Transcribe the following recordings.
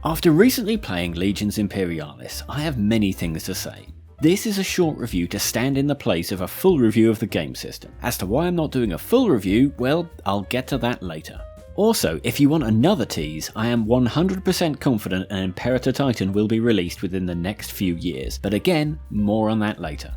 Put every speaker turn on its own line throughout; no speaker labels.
After recently playing Legions Imperialis, I have many things to say. This is a short review to stand in the place of a full review of the game system. As to why I'm not doing a full review, well, I'll get to that later. Also, if you want another tease, I am 100% confident an Imperator Titan will be released within the next few years, but again, more on that later.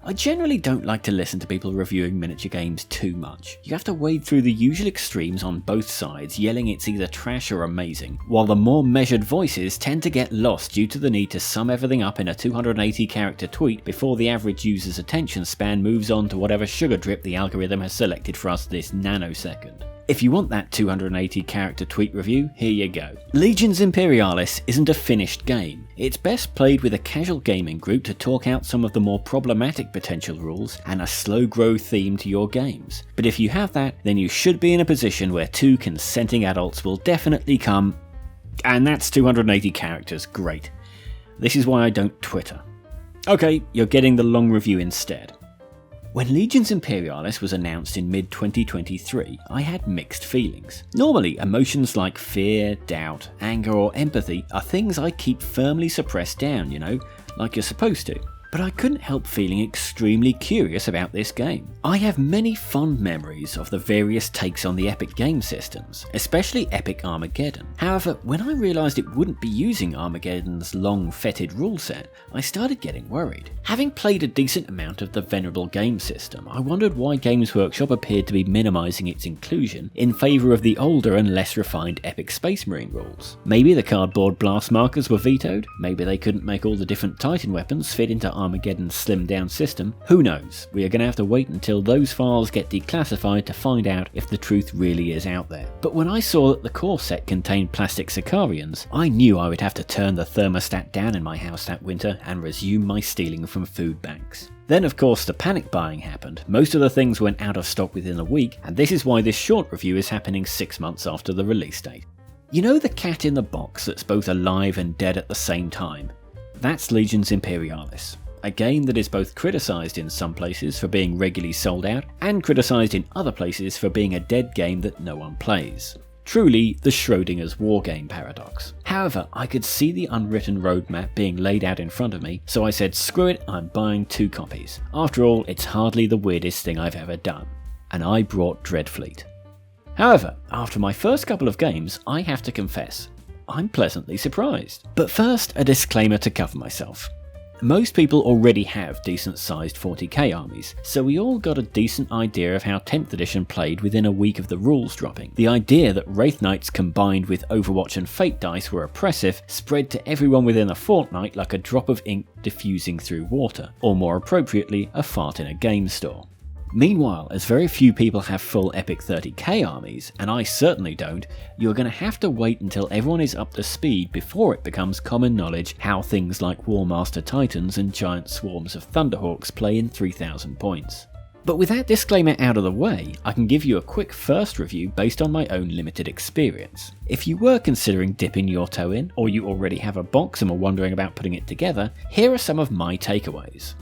I generally don't like to listen to people reviewing miniature games too much. You have to wade through the usual extremes on both sides, yelling it's either trash or amazing, while the more measured voices tend to get lost due to the need to sum everything up in a 280 character tweet before the average user's attention span moves on to whatever sugar drip the algorithm has selected for us this nanosecond. If you want that 280 character tweet review, here you go. Legions Imperialis isn't a finished game. It's best played with a casual gaming group to talk out some of the more problematic potential rules and a slow grow theme to your games. But if you have that, then you should be in a position where two consenting adults will definitely come, and that's 280 characters, great. This is why I don't Twitter. Okay, you're getting the long review instead. When Legions Imperialis was announced in mid-2023, I had mixed feelings. Normally, emotions like fear, doubt, anger or empathy are things I keep firmly suppressed down, like you're supposed to. But I couldn't help feeling extremely curious about this game. I have many fond memories of the various takes on the Epic game systems, especially Epic Armageddon. However, when I realised it wouldn't be using Armageddon's long fetid rule set, I started getting worried. Having played a decent amount of the venerable game system, I wondered why Games Workshop appeared to be minimising its inclusion in favour of the older and less refined Epic Space Marine rules. Maybe the cardboard blast markers were vetoed, maybe they couldn't make all the different Titan weapons fit into Armageddon's slimmed down system. Who knows? We are going to have to wait until those files get declassified to find out if the truth really is out there. But when I saw that the core set contained plastic Sicarians, I knew I would have to turn the thermostat down in my house that winter and resume my stealing from food banks. Then of course the panic buying happened. Most of the things went out of stock within a week, and this is why this short review is happening 6 months after the release date. You know the cat in the box that's both alive and dead at the same time? That's Legions Imperialis. A game that is both criticised in some places for being regularly sold out and criticised in other places for being a dead game that no one plays. Truly the Schrodinger's wargame paradox. However, I could see the unwritten roadmap being laid out in front of me, so I said screw it, I'm buying 2 copies. After all, it's hardly the weirdest thing I've ever done. And I brought Dreadfleet. However, after my first couple of games, I have to confess, I'm pleasantly surprised. But first, a disclaimer to cover myself. Most people already have decent sized 40k armies, so we all got a decent idea of how 10th edition played within a week of the rules dropping. The idea that Wraith Knights combined with Overwatch and Fate dice were oppressive spread to everyone within a fortnight like a drop of ink diffusing through water, or more appropriately, a fart in a game store. Meanwhile, as very few people have full epic 30k armies, and I certainly don't, you're going to have to wait until everyone is up to speed before it becomes common knowledge how things like Warmaster Titans and giant swarms of Thunderhawks play in 3000 points. But with that disclaimer out of the way, I can give you a quick first review based on my own limited experience. If you were considering dipping your toe in, or you already have a box and were wondering about putting it together, here are some of my takeaways.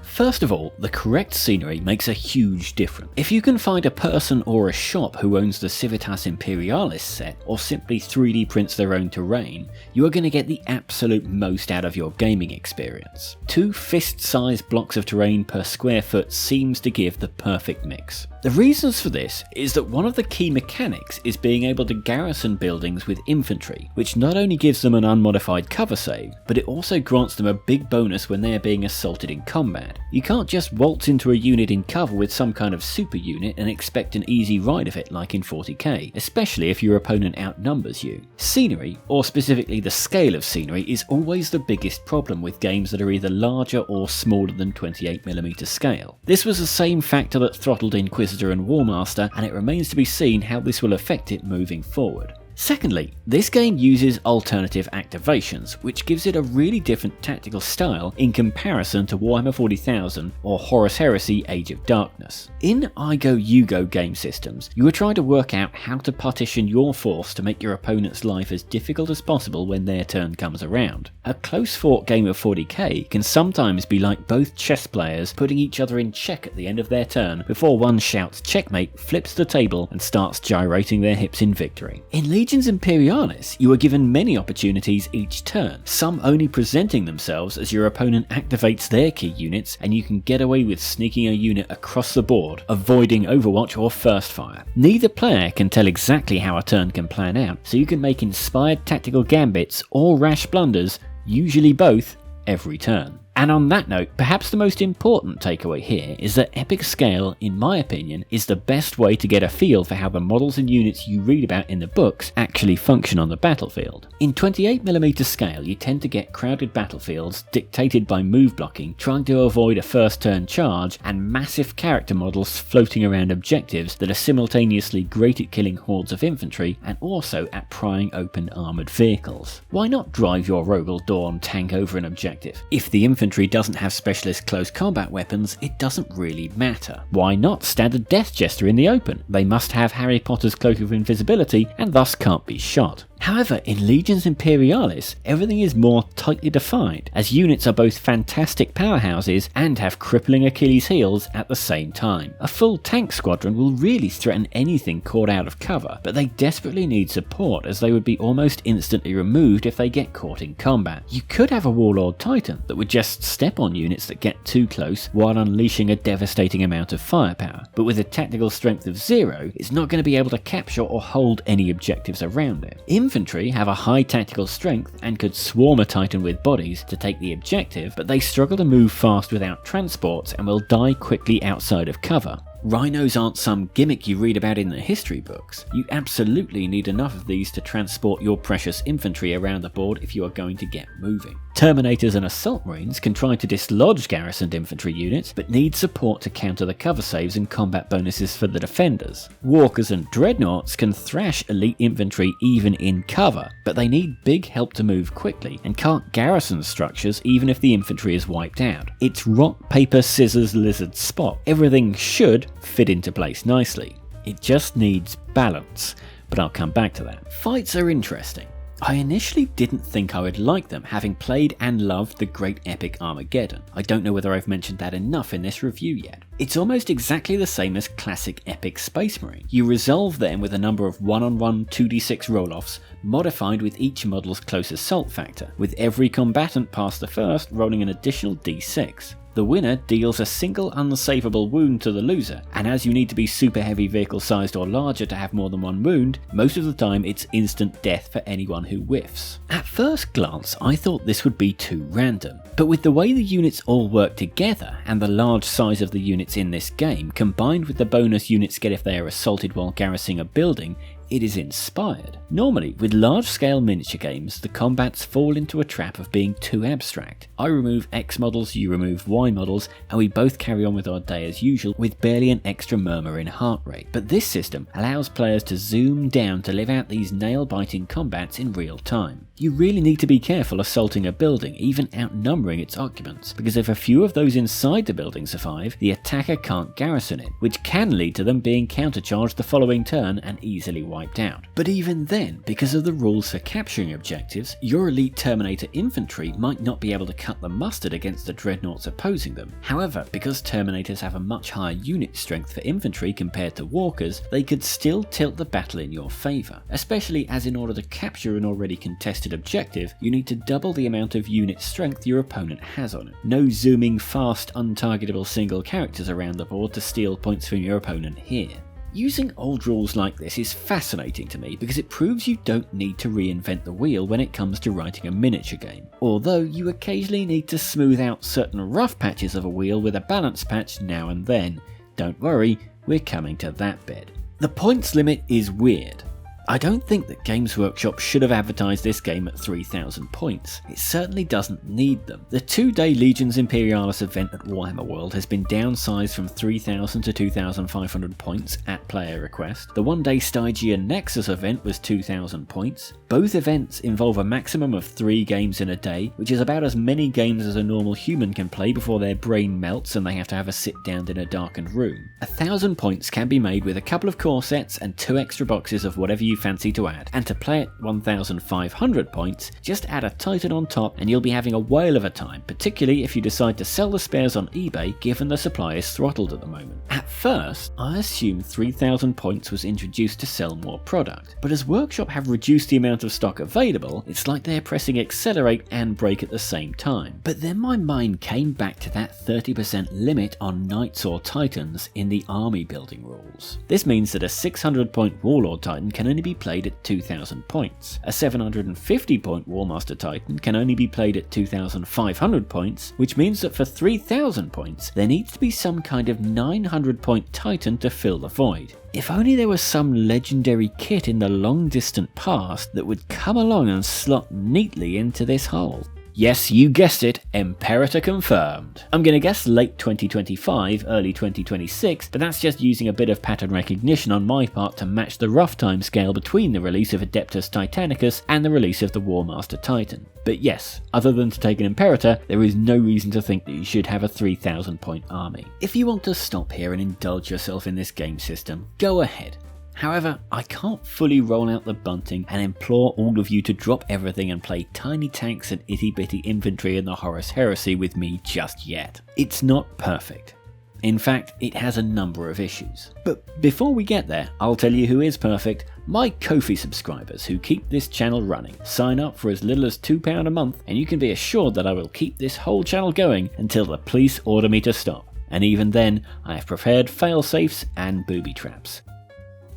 First of all, the correct scenery makes a huge difference. If you can find a person or a shop who owns the Civitas Imperialis set, or simply 3D prints their own terrain, you are going to get the absolute most out of your gaming experience. 2 fist-sized blocks of terrain per square foot seems to give the perfect mix. The reasons for this is that one of the key mechanics is being able to garrison buildings with infantry, which not only gives them an unmodified cover save, but it also grants them a big bonus when they are being assaulted in combat. You can't just waltz into a unit in cover with some kind of super unit and expect an easy ride of it like in 40k, especially if your opponent outnumbers you. Scenery, or specifically the scale of scenery, is always the biggest problem with games that are either larger or smaller than 28mm scale. This was the same factor that throttled Inquisitor and Warmaster, and it remains to be seen how this will affect it moving forward. Secondly, this game uses alternative activations, which gives it a really different tactical style in comparison to Warhammer 40,000 or Horus Heresy Age of Darkness. In I Go You Go game systems, you are trying to work out how to partition your force to make your opponent's life as difficult as possible when their turn comes around. A close fought game of 40k can sometimes be like both chess players putting each other in check at the end of their turn before one shouts checkmate, flips the table and starts gyrating their hips in victory. In Legions Imperialis, you are given many opportunities each turn, some only presenting themselves as your opponent activates their key units and you can get away with sneaking a unit across the board, avoiding Overwatch or First Fire. Neither player can tell exactly how a turn can plan out, so you can make inspired tactical gambits or rash blunders, usually both, every turn. And on that note, perhaps the most important takeaway here is that epic scale, in my opinion, is the best way to get a feel for how the models and units you read about in the books actually function on the battlefield. In 28mm scale, you tend to get crowded battlefields dictated by move blocking, trying to avoid a first turn charge, and massive character models floating around objectives that are simultaneously great at killing hordes of infantry and also at prying open armoured vehicles. Why not drive your Rogue or Dawn tank over an objective? If the infantry doesn't have specialist close combat weapons, it doesn't really matter. Why not stand a Death Jester in the open? They must have Harry Potter's Cloak of Invisibility and thus can't be shot. However, in Legions Imperialis, everything is more tightly defined, as units are both fantastic powerhouses and have crippling Achilles heels at the same time. A full tank squadron will really threaten anything caught out of cover, but they desperately need support as they would be almost instantly removed if they get caught in combat. You could have a Warlord Titan that would just step on units that get too close while unleashing a devastating amount of firepower, but with a tactical strength of 0, it's not going to be able to capture or hold any objectives around it. Infantry have a high tactical strength and could swarm a Titan with bodies to take the objective, but they struggle to move fast without transports and will die quickly outside of cover. Rhinos aren't some gimmick you read about in the history books. You absolutely need enough of these to transport your precious infantry around the board if you are going to get moving. Terminators and Assault Marines can try to dislodge garrisoned infantry units, but need support to counter the cover saves and combat bonuses for the defenders. Walkers and Dreadnoughts can thrash elite infantry even in cover, but they need big help to move quickly, and can't garrison structures even if the infantry is wiped out. It's rock, paper, scissors, lizard, spot. Everything should fit into place nicely. It just needs balance, but I'll come back to that. Fights are interesting. I initially didn't think I would like them, having played and loved the great epic Armageddon. I don't know whether I've mentioned that enough in this review yet. It's almost exactly the same as classic epic Space Marine. You resolve them with a number of 1-on-1 2d6 roll-offs, modified with each model's close assault factor, with every combatant past the first rolling an additional d6. The winner deals a single unsavable wound to the loser, and as you need to be super heavy vehicle sized or larger to have more than one wound, most of the time it's instant death for anyone who whiffs. At first glance, I thought this would be too random, but with the way the units all work together and the large size of the units in this game, combined with the bonus units get if they are assaulted while garrisoning a building, it is inspired. Normally, with large-scale miniature games, the combats fall into a trap of being too abstract. I remove X models, you remove Y models, and we both carry on with our day as usual with barely an extra murmur in heart rate. But this system allows players to zoom down to live out these nail-biting combats in real time. You really need to be careful assaulting a building, even outnumbering its occupants, because if a few of those inside the building survive, the attacker can't garrison it, which can lead to them being countercharged the following turn and easily wiped out. But even then, because of the rules for capturing objectives, your elite Terminator infantry might not be able to cut the mustard against the dreadnoughts opposing them. However, because Terminators have a much higher unit strength for infantry compared to walkers, they could still tilt the battle in your favour, especially as in order to capture an already contested objective, you need to double the amount of unit strength your opponent has on it. No zooming fast, untargetable single characters around the board to steal points from your opponent here. Using old rules like this is fascinating to me because it proves you don't need to reinvent the wheel when it comes to writing a miniature game. Although you occasionally need to smooth out certain rough patches of a wheel with a balance patch now and then. Don't worry, we're coming to that bit. The points limit is weird. I don't think that Games Workshop should have advertised this game at 3,000 points. It certainly doesn't need them. The 2-day Legions Imperialis event at Warhammer World has been downsized from 3,000 to 2,500 points at player request. The 1-day Stygian Nexus event was 2,000 points. Both events involve a maximum of 3 games in a day, which is about as many games as a normal human can play before their brain melts and they have to have a sit down in a darkened room. 1,000 points can be made with a couple of core sets and 2 extra boxes of whatever you you fancy to add, and to play at 1500 points, just add a Titan on top and you'll be having a whale of a time, particularly if you decide to sell the spares on eBay given the supply is throttled at the moment. At first, I assumed 3000 points was introduced to sell more product, but as Workshop have reduced the amount of stock available, it's like they're pressing accelerate and brake at the same time. But then my mind came back to that 30% limit on Knights or Titans in the army building rules. This means that a 600 point Warlord Titan can only be played at 2000 points. A 750 point Warmaster Titan can only be played at 2500 points, which means that for 3000 points there needs to be some kind of 900 point Titan to fill the void. If only there was some legendary kit in the long distant past that would come along and slot neatly into this hole. Yes, you guessed it, Imperator confirmed. I'm gonna guess late 2025, early 2026, but that's just using a bit of pattern recognition on my part to match the rough timescale between the release of Adeptus Titanicus and the release of the Warmaster Titan. But yes, other than to take an Imperator, there is no reason to think that you should have a 3000 point army. If you want to stop here and indulge yourself in this game system, go ahead. However, I can't fully roll out the bunting and implore all of you to drop everything and play tiny tanks and itty bitty infantry in the Horus Heresy with me just yet. It's not perfect. In fact, it has a number of issues. But before we get there, I'll tell you who is perfect. My Ko-fi subscribers who keep this channel running. Sign up for as little as £2 a month and you can be assured that I will keep this whole channel going until the police order me to stop. And even then, I have prepared fail-safes and booby traps.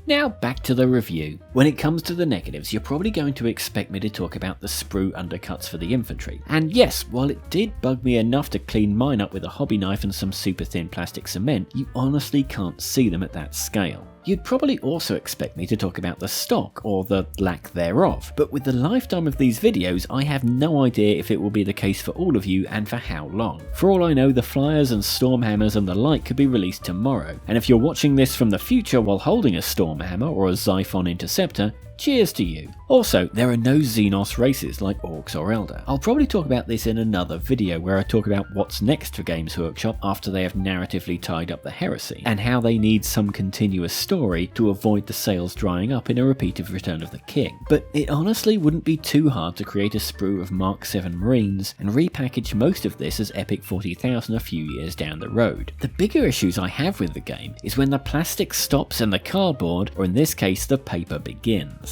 Now back to the review. When it comes to the negatives, you're probably going to expect me to talk about the sprue undercuts for the infantry. And yes, while it did bug me enough to clean mine up with a hobby knife and some super thin plastic cement, you honestly can't see them at that scale. You'd probably also expect me to talk about the stock, or the lack thereof, but with the lifetime of these videos I have no idea if it will be the case for all of you and for how long. For all I know, the Flyers and Stormhammers and the like could be released tomorrow, and if you're watching this from the future while holding a Stormhammer or a Xiphon Interceptor, cheers to you. Also, there are no Xenos races like Orcs or Eldar. I'll probably talk about this in another video where I talk about what's next for Games Workshop after they have narratively tied up the heresy, and how they need some continuous story to avoid the sales drying up in a repeat of Return of the King. But it honestly wouldn't be too hard to create a sprue of Mark 7 Marines and repackage most of this as Epic 40,000 a few years down the road. The bigger issues I have with the game is when the plastic stops and the cardboard, or in this case the paper, begins.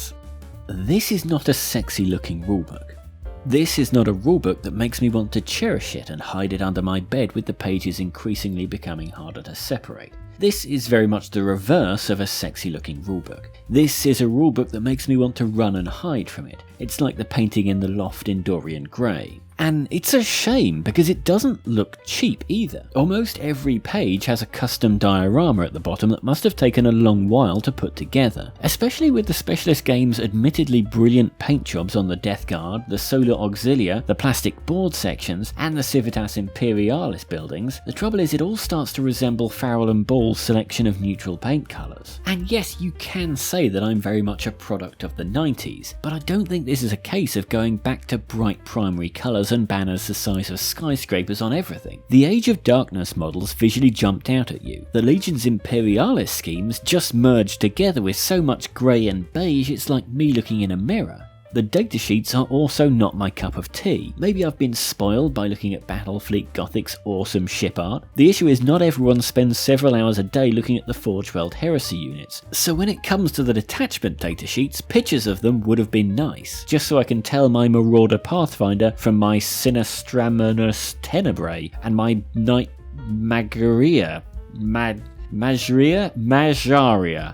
This is not a sexy looking rulebook. This is not a rulebook that makes me want to cherish it and hide it under my bed with the pages increasingly becoming harder to separate. This is very much the reverse of a sexy looking rulebook. This is a rulebook that makes me want to run and hide from it. It's like the painting in the loft in Dorian Gray. And it's a shame because it doesn't look cheap either. Almost every page has a custom diorama at the bottom that must have taken a long while to put together. Especially with the Specialist Games' admittedly brilliant paint jobs on the Death Guard, the Solar Auxilia, the plastic board sections, and the Civitas Imperialis buildings, the trouble is it all starts to resemble Farrell and Ball's selection of neutral paint colours. And yes, you can say that I'm very much a product of the 90s, but I don't think this is a case of going back to bright primary colours and banners the size of skyscrapers on everything. The Age of Darkness models visually jumped out at you. The Legions Imperialis schemes just merged together with so much grey and beige it's like me looking in a mirror. The datasheets are also not my cup of tea. Maybe I've been spoiled by looking at Battlefleet Gothic's awesome ship art. The issue is not everyone spends several hours a day looking at the Forge World Heresy units, so when it comes to the detachment datasheets, pictures of them would have been nice, just so I can tell my Marauder Pathfinder from my Sinistraminus Tenebrae and my Knight Majaria.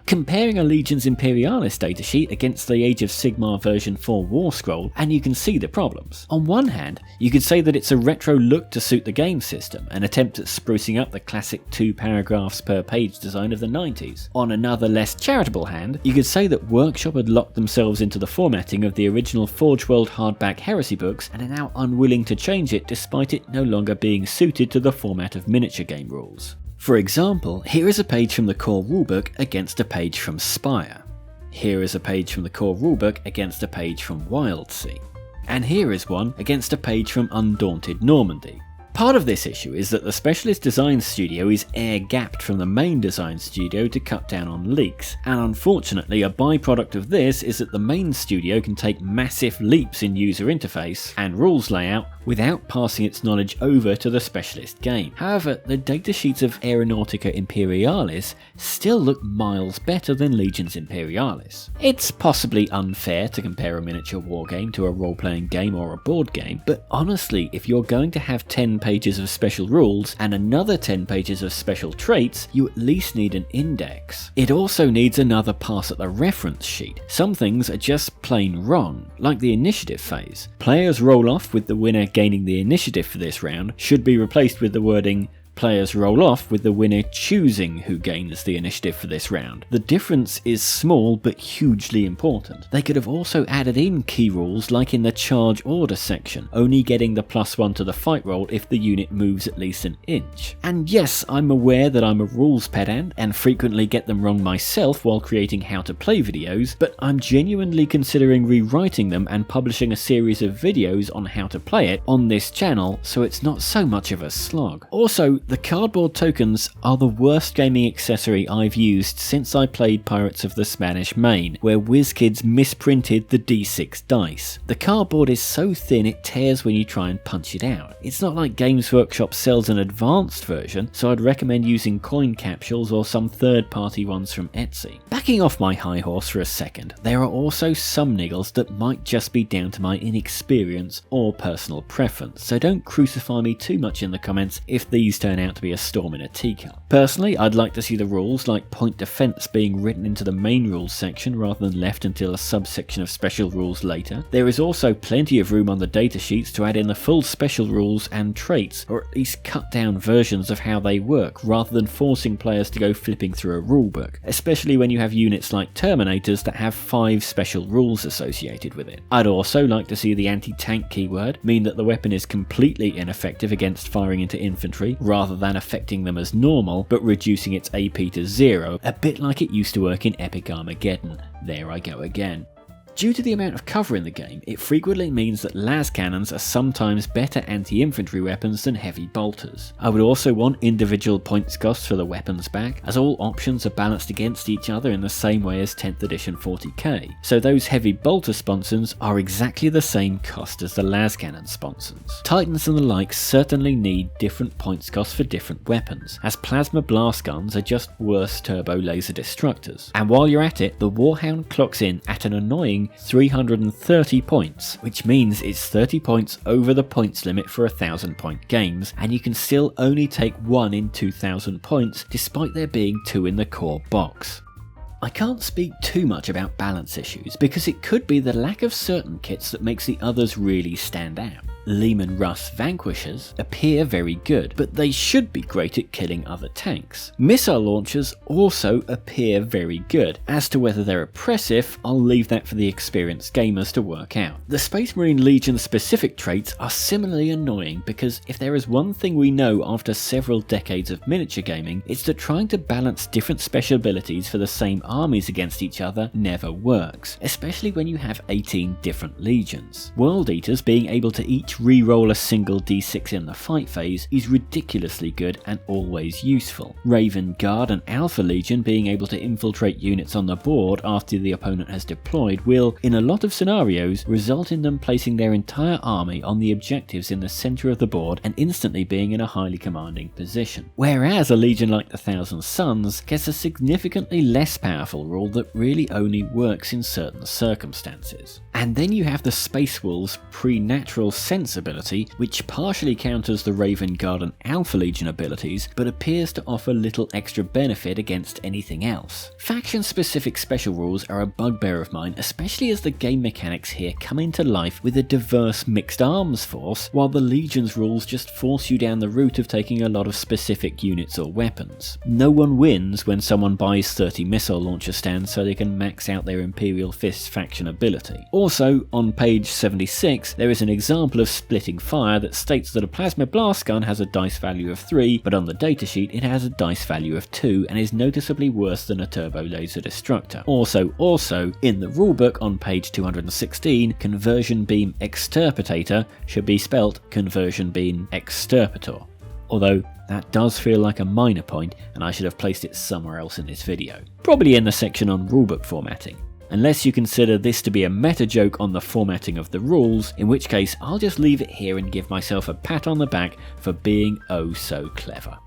Comparing a Legions Imperialis datasheet against the Age of Sigmar version 4 War Scroll, and you can see the problems. On one hand, you could say that it's a retro look to suit the game system, an attempt at sprucing up the classic 2 paragraphs per page design of the 90s. On another, less charitable hand, you could say that Workshop had locked themselves into the formatting of the original Forge World hardback heresy books and are now unwilling to change it despite it no longer being suited to the format of miniature game rules. For example, here is a page from the core rulebook against a page from Spire. Here is a page from the core rulebook against a page from Wildsea. And here is one against a page from Undaunted Normandy. Part of this issue is that the specialist design studio is air-gapped from the main design studio to cut down on leaks, and unfortunately a byproduct of this is that the main studio can take massive leaps in user interface and rules layout without passing its knowledge over to the specialist game. However, the datasheets of Aeronautica Imperialis still look miles better than Legions Imperialis. It's possibly unfair to compare a miniature wargame to a role-playing game or a board game, but honestly, if you're going to have 10 pages of special rules and another 10 pages of special traits, you at least need an index. It also needs another pass at the reference sheet. Some things are just plain wrong, like the initiative phase. Players roll off with the winner gaining the initiative for this round should be replaced with the wording players roll off with the winner choosing who gains the initiative for this round. The difference is small but hugely important. They could have also added in key rules like in the charge order section, only getting the +1 to the fight roll if the unit moves at least an inch. And yes, I'm aware that I'm a rules pedant and frequently get them wrong myself while creating how to play videos, but I'm genuinely considering rewriting them and publishing a series of videos on how to play it on this channel so it's not so much of a slog. Also, the cardboard tokens are the worst gaming accessory I've used since I played Pirates of the Spanish Main, where WizKids misprinted the D6 dice. The cardboard is so thin it tears when you try and punch it out. It's not like Games Workshop sells an advanced version, so I'd recommend using coin capsules or some third-party ones from Etsy. Backing off my high horse for a second, there are also some niggles that might just be down to my inexperience or personal preference, so don't crucify me too much in the comments if these turn out to be a storm in a teacup. Personally, I'd like to see the rules like point defense being written into the main rules section rather than left until a subsection of special rules later. There is also plenty of room on the datasheets to add in the full special rules and traits, or at least cut down versions of how they work rather than forcing players to go flipping through a rulebook, especially when you have units like Terminators that have 5 special rules associated with it. I'd also like to see the anti-tank keyword mean that the weapon is completely ineffective against firing into infantry rather than affecting them as normal, but reducing its AP to 0, a bit like it used to work in Epic Armageddon. There I go again. Due to the amount of cover in the game, it frequently means that las cannons are sometimes better anti-infantry weapons than heavy bolters. I would also want individual points costs for the weapons back, as all options are balanced against each other in the same way as 10th edition 40k, so those heavy bolter sponsons are exactly the same cost as the las cannon sponsons. Titans and the like certainly need different points costs for different weapons, as plasma blast guns are just worse turbo laser destructors. And while you're at it, the Warhound clocks in at an annoying 330 points, which means it's 30 points over the points limit for 1,000 point games, and you can still only take 1 in 2,000 points despite there being 2 in the core box. I can't speak too much about balance issues because it could be the lack of certain kits that makes the others really stand out. Lehman Russ Vanquishers appear very good, but they should be great at killing other tanks. Missile launchers also appear very good. As to whether they're oppressive, I'll leave that for the experienced gamers to work out. The Space Marine Legion specific traits are similarly annoying because if there is one thing we know after several decades of miniature gaming, it's that trying to balance different special abilities for the same armies against each other never works, especially when you have 18 different legions. World Eaters being able to each re-roll a single d6 in the fight phase is ridiculously good and always useful. Raven Guard and Alpha Legion being able to infiltrate units on the board after the opponent has deployed will, in a lot of scenarios, result in them placing their entire army on the objectives in the centre of the board and instantly being in a highly commanding position. Whereas a legion like the Thousand Suns gets a significantly less powerful rule that really only works in certain circumstances. And then you have the Space Wolves Pre-Natural Sense ability, which partially counters the Raven Guard and Alpha Legion abilities, but appears to offer little extra benefit against anything else. Faction-specific special rules are a bugbear of mine, especially as the game mechanics here come into life with a diverse mixed arms force, while the Legion's rules just force you down the route of taking a lot of specific units or weapons. No one wins when someone buys 30 missile launcher stands so they can max out their Imperial Fist faction ability. Also, on page 76, there is an example of splitting fire that states that a plasma blast gun has a dice value of 3, but on the datasheet it has a dice value of 2 and is noticeably worse than a turbo laser destructor. Also, in the rulebook on page 216, conversion beam extirpator should be spelt conversion beam extirpator. Although, that does feel like a minor point, and I should have placed it somewhere else in this video. Probably in the section on rulebook formatting. Unless you consider this to be a meta joke on the formatting of the rules, in which case I'll just leave it here and give myself a pat on the back for being oh so clever.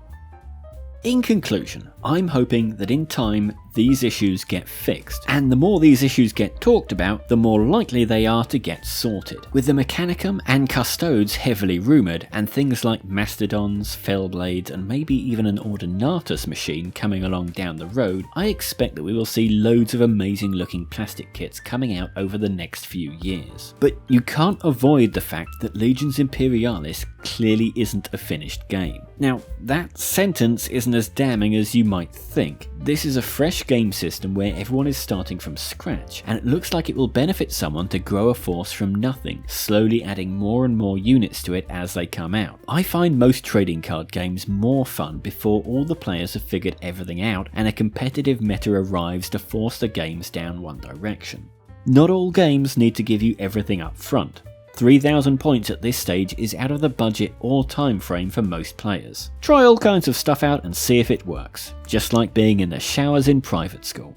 In conclusion, I'm hoping that in time these issues get fixed, and the more these issues get talked about, the more likely they are to get sorted. With the Mechanicum and Custodes heavily rumoured, and things like Mastodons, Fellblades, and maybe even an Ordinatus machine coming along down the road, I expect that we will see loads of amazing looking plastic kits coming out over the next few years. But you can't avoid the fact that Legions Imperialis clearly isn't a finished game. Now, that sentence isn't as damning as you might think. This is a fresh game system where everyone is starting from scratch, and it looks like it will benefit someone to grow a force from nothing, slowly adding more and more units to it as they come out. I find most trading card games more fun before all the players have figured everything out and a competitive meta arrives to force the games down one direction. Not all games need to give you everything up front. 3,000 points at this stage is out of the budget or time frame for most players. Try all kinds of stuff out and see if it works, just like being in the showers in private school.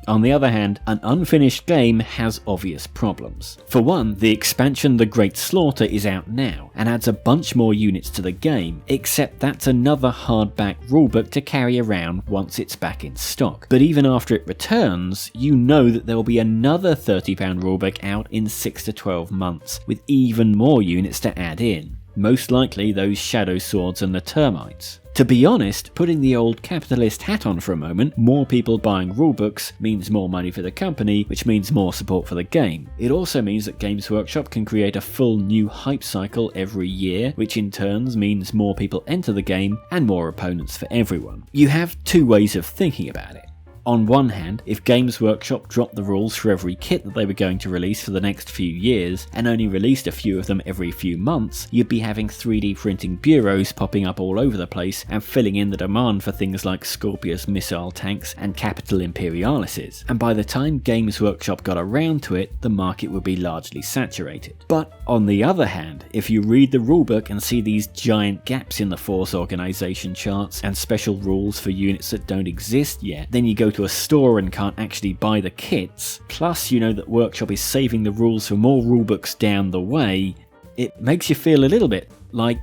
On the other hand, an unfinished game has obvious problems. For one, the expansion The Great Slaughter is out now, and adds a bunch more units to the game, except that's another hardback rulebook to carry around once it's back in stock. But even after it returns, you know that there will be another £30 rulebook out in 6 to 12 months, with even more units to add in. Most likely those shadow swords and the termites. To be honest, putting the old capitalist hat on for a moment, more people buying rulebooks means more money for the company, which means more support for the game. It also means that Games Workshop can create a full new hype cycle every year, which in turn means more people enter the game and more opponents for everyone. You have two ways of thinking about it. On one hand, if Games Workshop dropped the rules for every kit that they were going to release for the next few years, and only released a few of them every few months, you'd be having 3D printing bureaus popping up all over the place and filling in the demand for things like Scorpius missile tanks and Capital Imperialises. And by the time Games Workshop got around to it, the market would be largely saturated. But on the other hand, if you read the rulebook and see these giant gaps in the force organisation charts and special rules for units that don't exist yet, then you go to a store and can't actually buy the kits, plus you know that Workshop is saving the rules for more rulebooks down the way, it makes you feel a little bit like